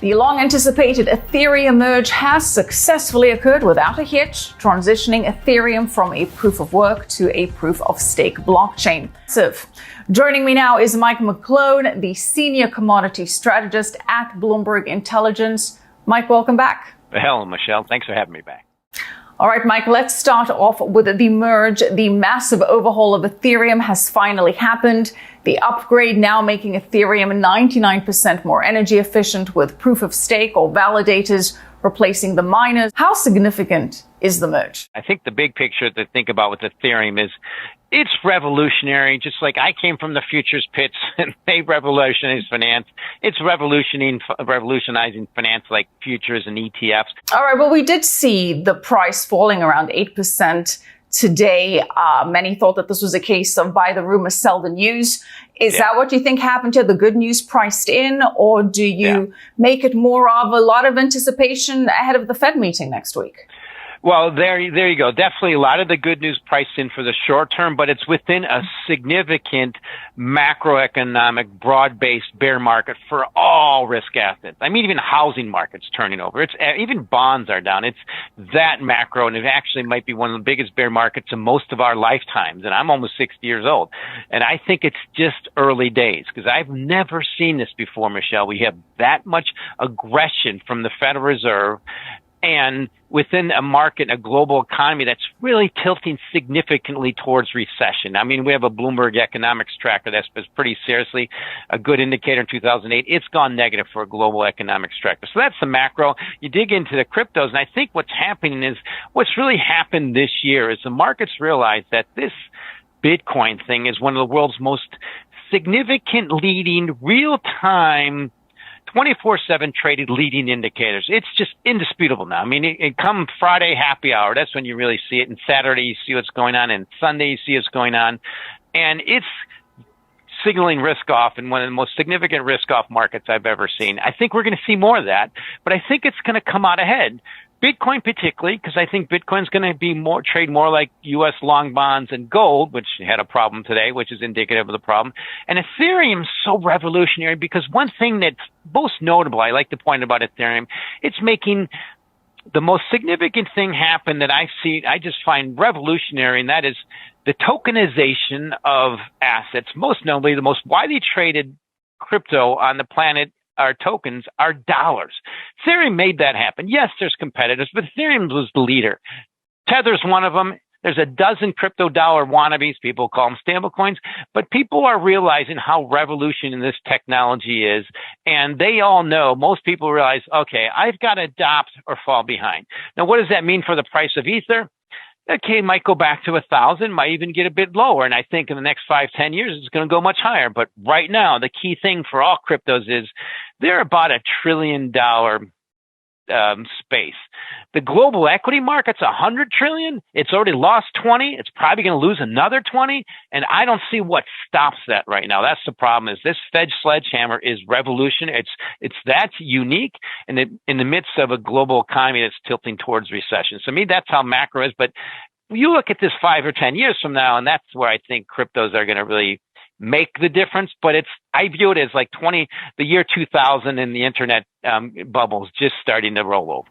The long-anticipated Ethereum merge has successfully occurred without a hitch, transitioning Ethereum from a proof-of-work to a proof-of-stake blockchain. Joining me now is Mike McGlone, the Senior Commodity Strategist at Bloomberg Intelligence. Mike, welcome back. Hello, Michelle. Thanks for having me back. All right, Mike, let's start off with the merge. The massive overhaul of Ethereum has finally happened. The upgrade now making Ethereum 99% more energy efficient with proof of stake or validators replacing the miners. How significant is the merge? I think the big picture to think about with Ethereum is it's revolutionary. Just like I came from the futures pits and they revolutionized finance. It's revolutionizing finance like futures and ETFs. All right. Well, we did see the price falling around 8% today. Many thought that this was a case of buy the rumor, sell the news. Is that what you think happened here? The good news priced in, or do you make it more of a lot of anticipation ahead of the Fed meeting next week? Well, there you go. Definitely a lot of the good news priced in for the short term, but it's within a significant macroeconomic, broad-based bear market for all risk assets. I mean, even housing markets turning over. Even bonds are down. It's that macro, and it actually might be one of the biggest bear markets in most of our lifetimes. And I'm almost 60 years old. And I think it's just early days because I've never seen this before, Michelle. We have that much aggression from the Federal Reserve and within a market, a global economy that's really tilting significantly towards recession. I mean, we have a Bloomberg economics tracker that's pretty seriously a good indicator in 2008. It's gone negative for a global economics tracker. So that's the macro. You dig into the cryptos, and I think what's happening is what's really happened this year is the markets realize that this BITCOin thing is one of the world's most significant leading real-time 24/7 traded leading indicators. It's just indisputable now. I mean, it come Friday happy hour, that's when you really see it. And Saturday, you see what's going on. And Sunday, you see what's going on. And it's signaling risk off in one of the most significant risk off markets I've ever seen. I think we're going to see more of that, but I think it's going to come out ahead. Bitcoin particularly, because I think Bitcoin's going to be trade more like U.S. long bonds and gold, which had a problem today, which is indicative of the problem. And Ethereum is so revolutionary because one thing that's most notable, I like to point about Ethereum, it's making the most significant thing happen that I just find revolutionary, and that is the tokenization of assets. Most notably, the most widely traded crypto on the planet, our tokens, are dollars. Ethereum made that happen. Yes, there's competitors, but Ethereum was the leader. Tether's one of them. There's a dozen crypto dollar wannabes. People call them stablecoins, but people are realizing how revolutionary this technology is. And they all know, most people realize, okay, I've got to adopt or fall behind. Now, what does that mean for the price of Ether? Okay, might go back to 1,000, might even get a bit lower. And I think in the next 5-10 years, it's going to go much higher. But right now, the key thing for all cryptos is they're about $1 trillion space. The global equity market's $100 trillion. It's already lost 20. It's probably going to lose another 20. And I don't see what stops that right now. That's the problem. Is this Fed sledgehammer is revolutionary. It's that unique in the midst of a global economy that's tilting towards recession. So to me, that's how macro is. But you look at this 5 or 10 years from now, and that's where I think cryptos are going to really make the difference. But I view it as like the year 2000 and the internet bubbles just starting to roll over.